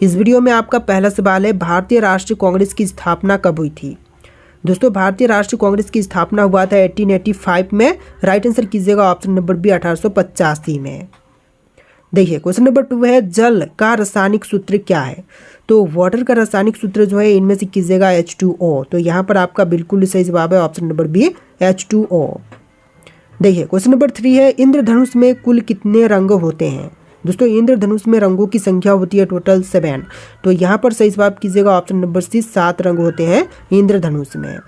इस वीडियो में आपका पहला सवाल है, भारतीय राष्ट्रीय कांग्रेस की स्थापना कब हुई थी। दोस्तों भारतीय राष्ट्रीय कांग्रेस की स्थापना हुआ था 1885 में। राइट आंसर कीजिएगा ऑप्शन नंबर बी 1885 में। देखिए क्वेश्चन नंबर 2 है, जल का रासायनिक सूत्र क्या है। तो वाटर का रासायनिक सूत्र जो है इनमें से कीजिएगा H2O। तो यहाँ पर आपका बिल्कुल सही जवाब है ऑप्शन नंबर बी H2O। देखिए क्वेश्चन नंबर 3 है, इंद्रधनुष में कुल कितने रंग होते हैं। दोस्तों इंद्रधनुष में रंगों की संख्या होती है टोटल 7। तो यहाँ पर सही जवाब कीजिएगा ऑप्शन नंबर सी, 7 रंग होते हैं इंद्रधनुष में।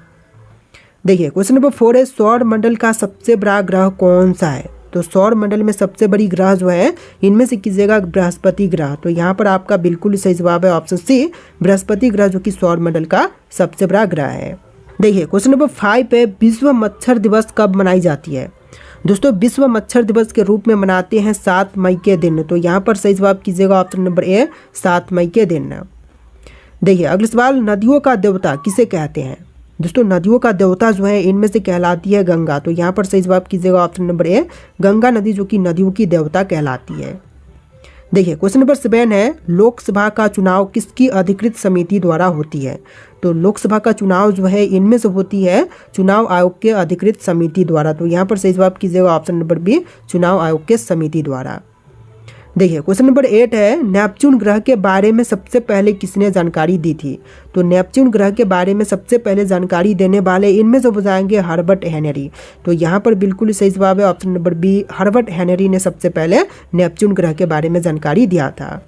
देखिए क्वेश्चन नंबर 4 है, सौर मंडल का सबसे बड़ा ग्रह कौन सा है। तो सौर मंडल में सबसे बड़ी ग्रह जो है इनमें से कीजिएगा बृहस्पति ग्रह। तो यहाँ पर आपका बिल्कुल सही जवाब है ऑप्शन सी, बृहस्पति ग्रह जो कि सौर मंडल का सबसे बड़ा ग्रह है। देखिए क्वेश्चन नंबर 5 है, विश्व मच्छर दिवस कब मनाई जाती है। दोस्तों विश्व मच्छर दिवस के रूप में मनाते हैं 7 मई के दिन। तो यहाँ पर सही जवाब कीजिएगा ऑप्शन नंबर ए, 7 मई के दिन। देखिए अगला सवाल, नदियों का देवता किसे कहते हैं। दोस्तों नदियों का देवता जो है इनमें से कहलाती है गंगा। तो यहाँ पर सही जवाब कीजिएगा ऑप्शन नंबर ए, गंगा नदी जो कि नदियों की देवता कहलाती है। देखिए क्वेश्चन नंबर 7 है, लोकसभा का चुनाव किसकी अधिकृत समिति द्वारा होती है। तो लोकसभा का चुनाव जो है इनमें से होती है चुनाव आयोग के अधिकृत समिति द्वारा। तो यहाँ पर सही जवाब कीजिएगा ऑप्शन नंबर बी, चुनाव आयोग के समिति द्वारा। देखिए क्वेश्चन नंबर 8 है, नेपच्यून ग्रह के बारे में सबसे पहले किसने जानकारी दी थी। तो नेपच्यून ग्रह के बारे में सबसे पहले जानकारी देने वाले इनमें से हो जाएंगे हर्बर्ट हेनरी। तो यहाँ पर बिल्कुल सही जवाब है option number B, Herbert Henry ने सबसे पहले नेपच्यून ग्रह के बारे में जानकारी दिया था।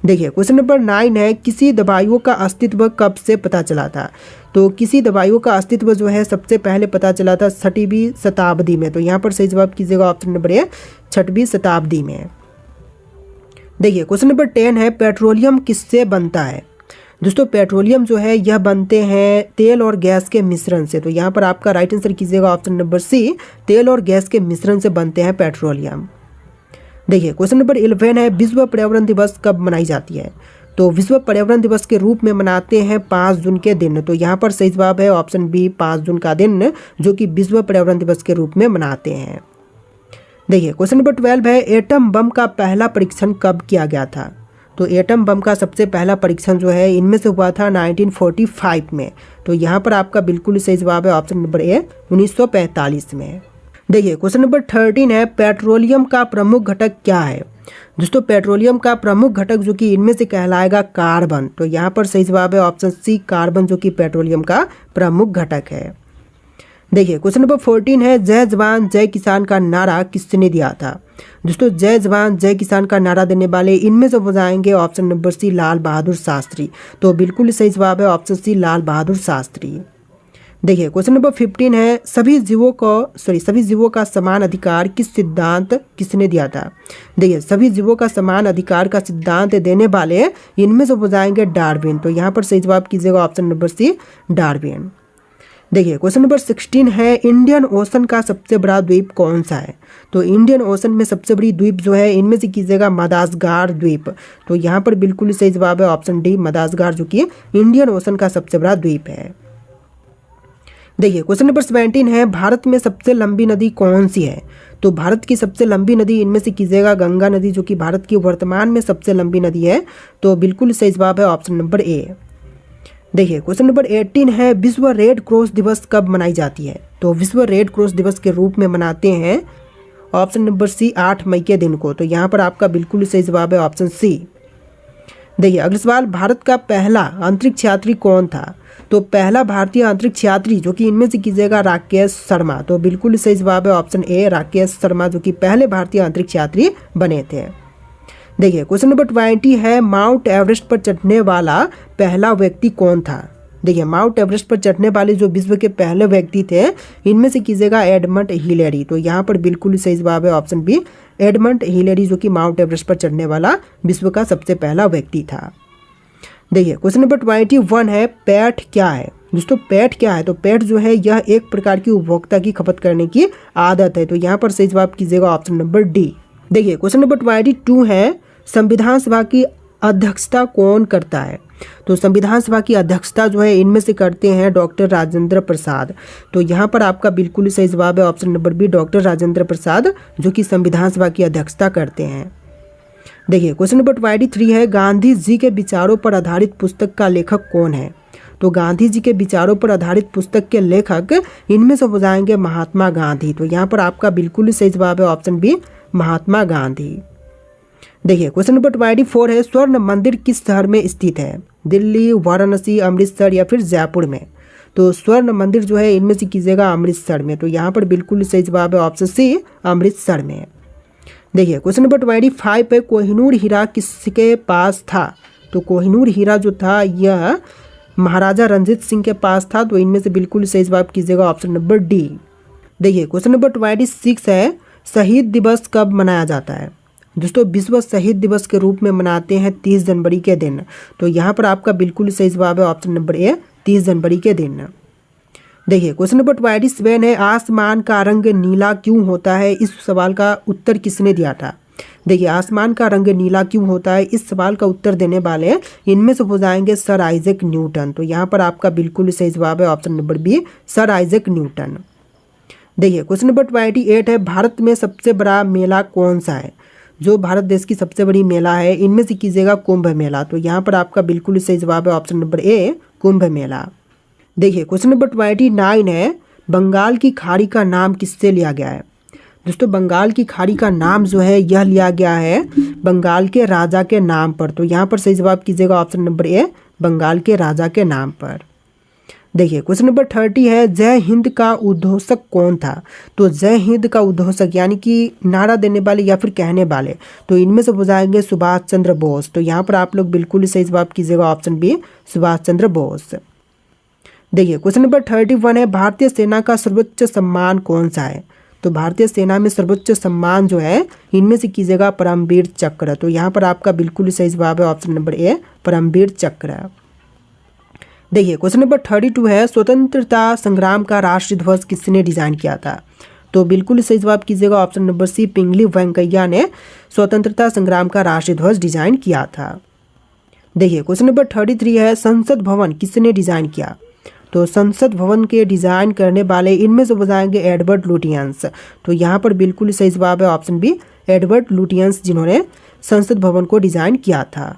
देखिए क्वेश्चन नंबर 9 है, किसी दवाइयों का अस्तित्व कब से पता चला था। तो किसी दवाइयों का अस्तित्व जो है सबसे पहले पता चला था 6वीं शताब्दी में। तो यहाँ पर सही जवाब कीजिएगा ऑप्शन नंबर ए, 6वीं शताब्दी में। देखिए क्वेश्चन नंबर 10 है, पेट्रोलियम किससे बनता है। दोस्तों पेट्रोलियम जो है यह बनते हैं तेल और गैस के मिश्रण से। तो यहाँ पर आपका राइट आंसर कीजिएगा ऑप्शन नंबर सी, तेल और गैस के मिश्रण से बनते हैं पेट्रोलियम। देखिए क्वेश्चन नंबर 11 है, विश्व पर्यावरण दिवस कब मनाई जाती है। तो विश्व पर्यावरण दिवस के रूप में मनाते हैं 5 जून के दिन। तो यहाँ पर सही जवाब है ऑप्शन बी, 5 जून का दिन जो कि विश्व पर्यावरण दिवस के रूप में मनाते हैं। देखिए क्वेश्चन नंबर 12 है, एटम बम का पहला परीक्षण कब किया गया था। तो एटम बम का सबसे पहला परीक्षण जो है इनमें से हुआ था 1945 में। तो यहाँ पर आपका बिल्कुल सही जवाब है ऑप्शन नंबर ए, 1945 में। देखिए क्वेश्चन नंबर 13 है, पेट्रोलियम का प्रमुख घटक क्या है। दोस्तों पेट्रोलियम का प्रमुख घटक जो कि इनमें से कहलाएगा कार्बन। तो यहाँ पर सही जवाब है ऑप्शन सी, कार्बन जो कि पेट्रोलियम का प्रमुख घटक है। देखिए क्वेश्चन नंबर 14 है, जय जवान जय किसान का नारा किसने दिया था। दोस्तों जय जवान जय किसान का नारा देने वाले इनमें से हो जाएंगे ऑप्शन नंबर सी, लाल बहादुर शास्त्री। तो बिल्कुल सही जवाब है ऑप्शन सी, लाल बहादुर शास्त्री। देखिए क्वेश्चन नंबर 15 है, सभी जीवों का समान अधिकार किस सिद्धांत किसने दिया था। देखिए सभी जीवों का समान अधिकार का सिद्धांत देने वाले इनमें से हो जाएंगे डार्विन। तो यहाँ पर सही जवाब कीजिएगा ऑप्शन नंबर सी, डार्विन। देखिए क्वेश्चन नंबर 16 है, इंडियन ओशन का सबसे बड़ा द्वीप कौन सा है। तो इंडियन ओशन में सबसे बड़ी द्वीप जो है इनमें से कीजिएगा मदागास्कर द्वीप। तो यहाँ पर बिल्कुल सही जवाब है ऑप्शन डी, मदागास्कर जो कि इंडियन ओशन का सबसे बड़ा द्वीप है। देखिए क्वेश्चन नंबर 17 है, भारत में सबसे लंबी नदी कौन सी है। तो भारत की सबसे लंबी नदी इनमें से कीजिएगा गंगा नदी जो कि भारत की वर्तमान में सबसे लंबी नदी है। तो बिल्कुल सही जवाब है ऑप्शन नंबर ए। देखिए क्वेश्चन नंबर 18 है, विश्व रेड क्रॉस दिवस कब मनाई जाती है। तो विश्व रेड क्रॉस दिवस के रूप में मनाते हैं ऑप्शन नंबर सी, 8 मई के दिन को। तो यहाँ पर आपका बिल्कुल सही जवाब है ऑप्शन सी। देखिए अगला सवाल, भारत का पहला अंतरिक्ष यात्री कौन था। तो पहला भारतीय अंतरिक्ष यात्री जो कि इनमें से कीजिएगा राकेश शर्मा। तो बिल्कुल सही जवाब है ऑप्शन ए, राकेश शर्मा जो कि पहले भारतीय अंतरिक्ष यात्री बने थे। देखिए क्वेश्चन नंबर 20 है, माउंट एवरेस्ट पर चढ़ने वाला पहला व्यक्ति कौन था। देखिए माउंट एवरेस्ट पर चढ़ने वाले जो विश्व के पहले व्यक्ति थे इनमें से कीजिएगा एडमंड हिलेरी। तो यहाँ पर बिल्कुल सही जवाब है ऑप्शन बी, एडमंड हिलेरी जो कि माउंट एवरेस्ट पर चढ़ने वाला विश्व का सबसे पहला व्यक्ति था। देखिए क्वेश्चन नंबर 21 है, पैठ क्या है। दोस्तों पैठ क्या है। तो पैठ जो है यह एक प्रकार की उपभोक्ता की खपत करने की आदत है। तो यहाँ पर सही जवाब कीजिएगा ऑप्शन नंबर डी। देखिए क्वेश्चन नंबर 22 है, संविधान सभा की अध्यक्षता कौन करता है। तो संविधान सभा की अध्यक्षता जो है इनमें से करते हैं डॉक्टर राजेंद्र प्रसाद। तो यहाँ पर आपका बिल्कुल सही जवाब है option number B, doctor Rajendra Prasad जो कि संविधान सभा की अध्यक्षता करते हैं। देखिए क्वेश्चन नंबर 23 है, गांधी जी के विचारों पर आधारित पुस्तक का लेखक कौन है? तो गांधी जी के विचारों पर आधारित पुस्तक के लेखक इनमें से हो जाएंगे महात्मा गांधी। तो यहाँ पर आपका बिल्कुल सही जवाब है ऑप्शन बी, महात्मा गांधी। देखिए क्वेश्चन नंबर 24 है, स्वर्ण मंदिर किस शहर में स्थित है? दिल्ली, वाराणसी, अमृतसर या फिर जयपुर में? तो स्वर्ण मंदिर जो है इनमें से कीजिएगा अमृतसर में। तो यहाँ पर बिल्कुल सही जवाब है ऑप्शन सी, अमृतसर में। देखिए क्वेश्चन नंबर 25 है, कोहिनूर हीरा किसके पास था? तो कोहिनूर हीरा जो था यह महाराजा रंजीत सिंह के पास था। तो इनमें से बिल्कुल सही जवाब कीजिएगा ऑप्शन नंबर डी। देखिए क्वेश्चन नंबर 26 है, शहीद दिवस कब मनाया जाता है? दोस्तों विश्व शहीद दिवस के रूप में मनाते हैं 30 जनवरी के दिन। तो यहाँ पर आपका बिल्कुल सही जवाब है ऑप्शन नंबर ए, 30 जनवरी के दिन। देखिए क्वेश्चन नंबर 27 है, आसमान का रंग नीला क्यों होता है? इस सवाल का उत्तर किसने दिया था? देखिए आसमान का रंग नीला क्यों होता है, इस सवाल का उत्तर देने वाले इनमें से हो जाएंगे सर आइजैक न्यूटन। तो यहाँ पर आपका बिल्कुल सही जवाब है option number B, sir Isaac Newton. देखिए क्वेश्चन नंबर 28 है, भारत में सबसे बड़ा मेला कौन सा है? जो भारत देश की सबसे बड़ी मेला है इनमें से कीजिएगा कुंभ मेला। तो यहाँ पर आपका बिल्कुल सही जवाब है option number A, Kumbh Mela. देखिए क्वेश्चन नंबर 29 है, बंगाल की खाड़ी का नाम किससे लिया गया है? दोस्तों बंगाल की खाड़ी का नाम जो है यह लिया गया है बंगाल के राजा के नाम पर। तो यहाँ पर सही जवाब कीजिएगा ऑप्शन नंबर ए, बंगाल के राजा के नाम पर। देखिए क्वेश्चन नंबर 30 है, जय हिंद का उद्घोषक कौन था? तो जय हिंद का उद्घोषक यानी कि नारा देने वाले या फिर कहने वाले, तो इनमें से हो जाएंगे सुभाष चंद्र बोस। तो यहाँ पर आप लोग बिल्कुल सही जवाब कीजिएगा ऑप्शन बी, सुभाष चंद्र बोस। देखिए क्वेश्चन नंबर 31 है, भारतीय सेना का सर्वोच्च सम्मान कौन सा है? तो भारतीय सेना में सर्वोच्च सम्मान जो है इनमें से कीजिएगा परमवीर चक्र। तो यहाँ पर आपका बिल्कुल सही जवाब है ऑप्शन नंबर ए, परमवीर चक्र। देखिए क्वेश्चन नंबर 32 है, स्वतंत्रता संग्राम का राष्ट्रीय ध्वज किसने डिजाइन किया था? तो बिल्कुल सही जवाब कीजिएगा ऑप्शन नंबर सी, पिंगली वेंकैया ने स्वतंत्रता संग्राम का राष्ट्रीय ध्वज डिजाइन किया था। देखिए क्वेश्चन नंबर 33 है, संसद भवन किसने डिजाइन किया? तो संसद भवन के डिजाइन करने वाले इनमें से हो जाएंगे एडवर्ड लुटियंस। तो यहाँ पर बिल्कुल सही जवाब है ऑप्शन बी, एडवर्ड लुटियंस जिन्होंने संसद भवन को डिजाइन किया था।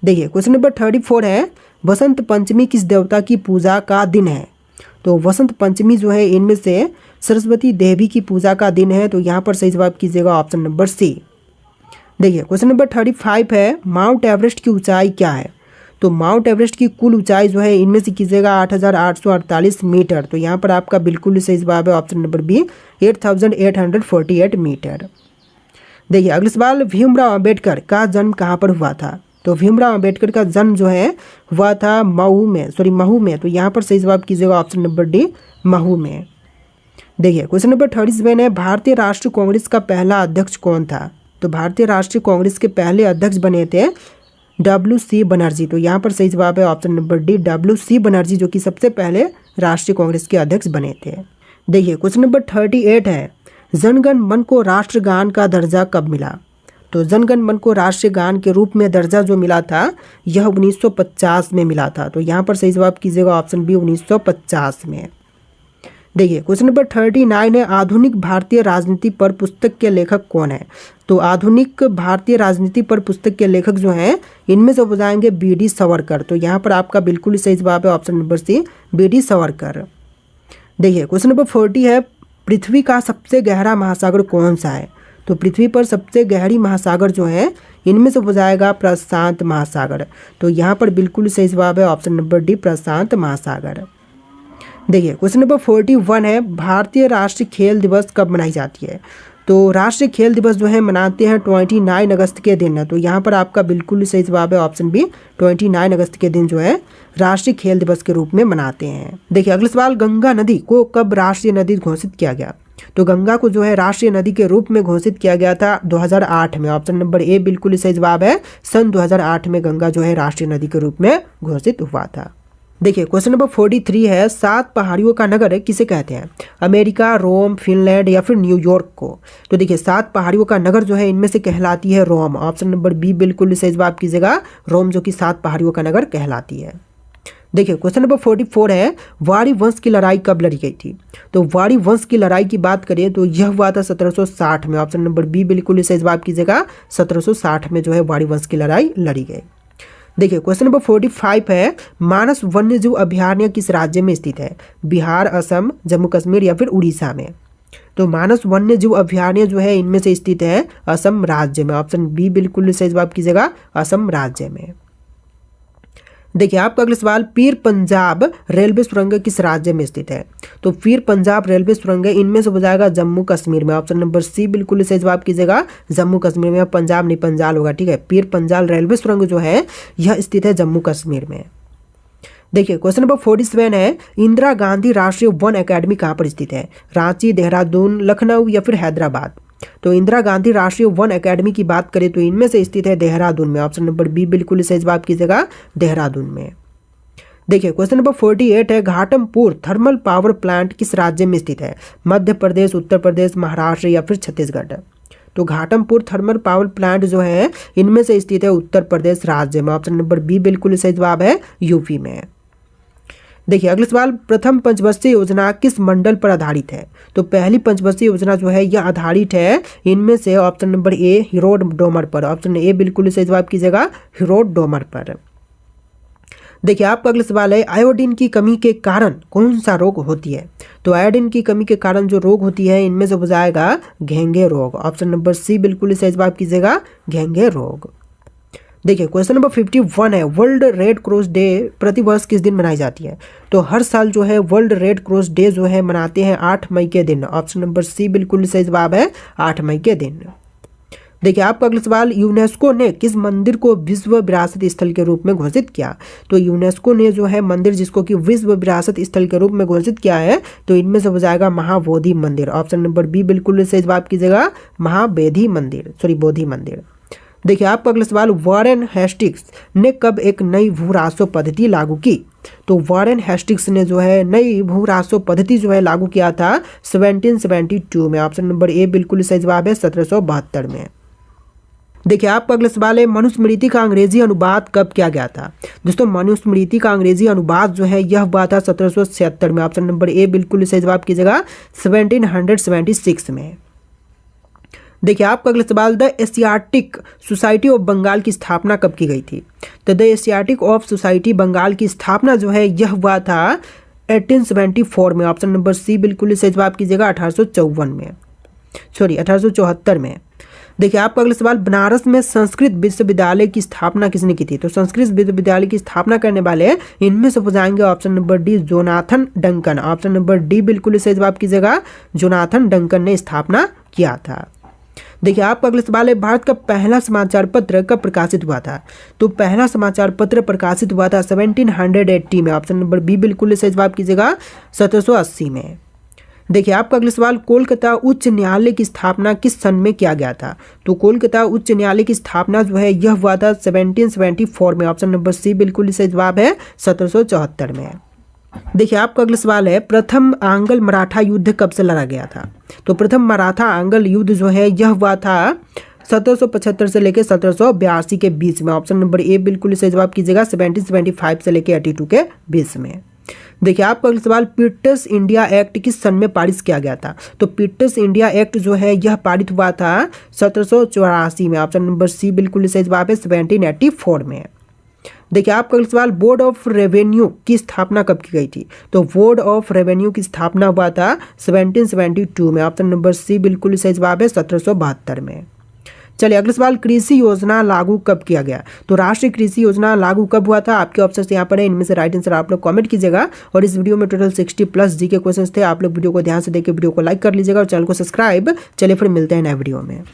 देखिए क्वेश्चन नंबर 34 है, वसंत पंचमी किस देवता की पूजा का दिन है? तो वसंत पंचमी जो है इनमें से सरस्वती देवी की पूजा का दिन है। तो यहाँ पर सही जवाब कीजिएगा ऑप्शन नंबर सी। देखिए क्वेश्चन नंबर 35 है, माउंट एवरेस्ट की ऊंचाई क्या है? तो माउंट एवरेस्ट की कुल ऊंचाई जो है इनमें से कीजिएगा 8,848 मीटर। तो यहाँ पर आपका बिल्कुल सही जवाब है ऑप्शन नंबर बी, 8,848 मीटर। देखिए अगला सवाल, भीमराव अंबेडकर का जन्म कहाँ पर हुआ था? तो भीमराव अंबेडकर का जन्म जो है हुआ था महू में। तो यहाँ पर सही जवाब कीजिएगा ऑप्शन नंबर डी, महू में। देखिए क्वेश्चन नंबर 37 है, भारतीय राष्ट्रीय कांग्रेस का पहला अध्यक्ष कौन था? तो भारतीय राष्ट्रीय कांग्रेस के पहले अध्यक्ष बने थे WC बनर्जी। तो यहाँ पर सही जवाब है option number D, WC Banerjee, जो कि सबसे पहले राष्ट्रीय कांग्रेस के अध्यक्ष बने थे। देखिए क्वेश्चन नंबर 38 है, जनगण मन को राष्ट्रगान का दर्जा कब मिला? तो जनगण मन को राष्ट्रीय गान के रूप में दर्जा जो मिला था यह 1950 में मिला था। तो यहाँ पर सही जवाब कीजिएगा ऑप्शन बी, 1950 में। देखिए क्वेश्चन नंबर 39 है, आधुनिक भारतीय राजनीति पर पुस्तक के लेखक कौन है? तो आधुनिक भारतीय राजनीति पर पुस्तक के लेखक जो हैं इनमें से हो जाएंगे BD सावरकर। तो यहाँ पर आपका बिल्कुल सही जवाब है option number C, BD Savarkar. देखिए क्वेश्चन नंबर 40 है, पृथ्वी का सबसे गहरा महासागर कौन सा है? तो पृथ्वी पर सबसे गहरी महासागर जो है इनमें से हो जाएगा प्रशांत महासागर। तो यहाँ पर बिल्कुल सही जवाब है ऑप्शन नंबर डी, प्रशांत महासागर। देखिए क्वेश्चन नंबर 41 है, भारतीय राष्ट्रीय खेल दिवस कब मनाई जाती है? तो राष्ट्रीय खेल दिवस जो है मनाते हैं 29 अगस्त के दिन। तो यहाँ पर आपका बिल्कुल सही जवाब है ऑप्शन बी, 29 अगस्त के दिन जो है राष्ट्रीय खेल दिवस के रूप में मनाते हैं। देखिए अगला सवाल, गंगा नदी को कब राष्ट्रीय नदी घोषित किया गया? तो गंगा को जो है राष्ट्रीय नदी के रूप में घोषित किया गया था 2008 में। ऑप्शन नंबर ए बिल्कुल सही जवाब है, सन 2008 में गंगा जो है राष्ट्रीय नदी के रूप में घोषित हुआ था। देखिए क्वेश्चन नंबर 43 है, 7 पहाड़ियों का नगर किसे कहते हैं? अमेरिका, रोम, फिनलैंड या फिर न्यूयॉर्क को? तो देखिए 7 पहाड़ियों का नगर जो है इनमें से कहलाती है रोम। ऑप्शन नंबर बी बिल्कुल सही जवाब कीजिएगा, रोम, जो कि 7 पहाड़ियों का नगर कहलाती है। देखिए क्वेश्चन नंबर 44 है, वाड़ी वंश की लड़ाई कब लड़ी गई थी? तो वाड़ी वंश की लड़ाई की बात करें तो यह हुआ था 1760 में। ऑप्शन नंबर बी बिल्कुल सही जवाब कीजिएगा, 1760 में जो है वाड़ी वंश की लड़ाई लड़ी गई। देखिए क्वेश्चन नंबर 45 है, मानस वन्यजीव अभयारण्य किस राज्य में स्थित है? बिहार, असम, जम्मू कश्मीर या फिर उड़ीसा में? तो मानस वन्यजीव अभयारण्य जो है इनमें से स्थित है असम राज्य में। ऑप्शन बी बिल्कुल सही जवाब कीजिएगा, असम राज्य में। देखिए आपका अगला सवाल, पीर पंजाब रेलवे सुरंग किस राज्य में स्थित है? तो पीर पंजाब रेलवे सुरंग इनमें से हो जाएगा जम्मू कश्मीर में। ऑप्शन नंबर सी बिल्कुल सही जवाब कीजिएगा, जम्मू कश्मीर में। पंजाब नहीं पंजाल होगा, ठीक है। पीर पंजाल रेलवे सुरंग जो है यह स्थित है जम्मू कश्मीर में। देखिए क्वेश्चन नंबर 47 है, इंदिरा गांधी राष्ट्रीय वन अकेडमी कहाँ पर स्थित है? रांची, देहरादून, लखनऊ या फिर हैदराबाद? तो इंदिरा गांधी राष्ट्रीय वन अकेडमी की बात करें तो इनमें से स्थित है देहरादून में। ऑप्शन नंबर बी बिल्कुल सही जवाब कीजिएगा, देहरादून में। देखिए क्वेश्चन नंबर 48 है, घाटमपुर थर्मल पावर प्लांट किस राज्य में स्थित है? मध्य प्रदेश, उत्तर प्रदेश, महाराष्ट्र या फिर छत्तीसगढ़? तो घाटमपुर थर्मल पावर प्लांट जो है इनमें से स्थित है उत्तर प्रदेश राज्य में। ऑप्शन नंबर बी बिल्कुल सही जवाब है, यूपी में। देखिए अगला सवाल, प्रथम पंचवर्षीय योजना किस मंडल पर आधारित है? तो पहली पंचवर्षीय योजना जो है यह आधारित है इनमें से ऑप्शन नंबर ए हिरोड डोमर पर। ऑप्शन ए बिल्कुल सही जवाब कीजिएगा, हिरोड डोमर पर। देखिए आपका अगला सवाल है, आयोडीन की कमी के कारण कौन सा रोग होती है? तो आयोडीन की कमी के कारण जो रोग होती है इनमें से हो जाएगा घेंघे रोग। ऑप्शन नंबर सी बिल्कुल सही जवाब कीजिएगा, घेंघे रोग। देखिए क्वेश्चन नंबर 51 है, वर्ल्ड रेड क्रॉस डे प्रतिवर्ष किस दिन मनाई जाती है? तो हर साल जो है वर्ल्ड रेड क्रॉस डे जो है मनाते हैं 8 मई के दिन। ऑप्शन नंबर सी बिल्कुल सही जवाब है, 8 मई के दिन। देखिए आपका अगला सवाल, यूनेस्को ने किस मंदिर को विश्व विरासत स्थल के रूप में घोषित किया? तो यूनेस्को ने जो है मंदिर जिसको कि विश्व विरासत स्थल के रूप में घोषित किया है तो इनमें से हो जाएगा महाबोधि मंदिर। ऑप्शन नंबर बी बिल्कुल सही जवाब कीजिएगा, महाबोधि मंदिर, बोधि मंदिर। देखिए आपका अगला सवाल, वॉरेन हेस्टिंग्स ने कब एक नई भू राजस्व पद्धति लागू की? तो वॉरेन हेस्टिंग्स ने जो है नई भू राजस्व पद्धति जो है लागू किया था 1772 में। ऑप्शन नंबर ए बिल्कुल सही जवाब है, 1772 में। देखिए आपका अगला सवाल है, मनुस्मृति का अंग्रेजी अनुवाद कब किया गया था? दोस्तों मनुस्मृति का अंग्रेजी अनुवाद जो है यह हुआ था 1776 में। ऑप्शन नंबर ए बिल्कुल सही जवाब कीजिएगा, 1776 में। देखिए आपका अगला सवाल, the Asiatic society of Bengal की स्थापना कब की गई थी? तो the Asiatic of society Bengal की स्थापना जो है यह हुआ था 1874 में। ऑप्शन नंबर सी बिल्कुल सही जवाब कीजिएगा, 1874 में। देखिए आपका अगला सवाल, बनारस में संस्कृत विश्वविद्यालय की स्थापना किसने की थी? तो संस्कृत विश्वविद्यालय की स्थापना करने वाले इनमें से हो जाएंगे option number D Jonathan Duncan. Option number D बिल्कुल सही जवाब कीजिएगा, जोनाथन डंकन ने स्थापना किया था। देखिए आपका अगला सवाल है, भारत का पहला समाचार पत्र कब प्रकाशित हुआ था? तो पहला समाचार पत्र प्रकाशित हुआ था 1780 में। ऑप्शन नंबर बी बिल्कुल सही जवाब कीजिएगा, 1780 में। देखिए आपका अगला सवाल, कोलकाता उच्च न्यायालय की स्थापना किस सन में किया गया था? तो कोलकाता उच्च न्यायालय की स्थापना जो है यह हुआ था 1774 में। ऑप्शन नंबर सी बिल्कुल सही जवाब है, 1774 में। देखिए आपका अगला सवाल है, प्रथम आंग्ल मराठा युद्ध कब से लड़ा गया था? तो प्रथम मराठा आंग्ल युद्ध जो है यह हुआ था 1775 से लेकर 1782 के बीच में। ऑप्शन नंबर ए बिल्कुल सही जवाब कीजिएगा, 1775 से लेकर 82 के बीच में। देखिए आपका अगला सवाल, पिट्स इंडिया एक्ट किस सन में पारित किया गया था? तो पिट्स इंडिया एक्ट जो है यह पारित हुआ था 1784 में। ऑप्शन नंबर सी बिल्कुल सही जवाब है, 1784 में। देखिए आपका अगला सवाल, बोर्ड ऑफ रेवेन्यू की स्थापना कब की गई थी? तो बोर्ड ऑफ रेवेन्यू की स्थापना हुआ था 1772 में। ऑप्शन नंबर सी बिल्कुल सही जवाब है, 1772 में। चलिए अगला सवाल, कृषि योजना लागू कब किया गया? तो राष्ट्रीय कृषि योजना लागू कब हुआ था? आपके ऑप्शन यहाँ पर है, इनमें से राइट आंसर आप लोग कमेंट कीजिएगा। और इस वीडियो में टोटल 60+ जी के क्वेश्चन थे। आप लोग वीडियो को ध्यान से देखिए, वीडियो को लाइक कर लीजिएगा और चैनल को सब्सक्राइब। चलिए फिर मिलते हैं नए वीडियो में।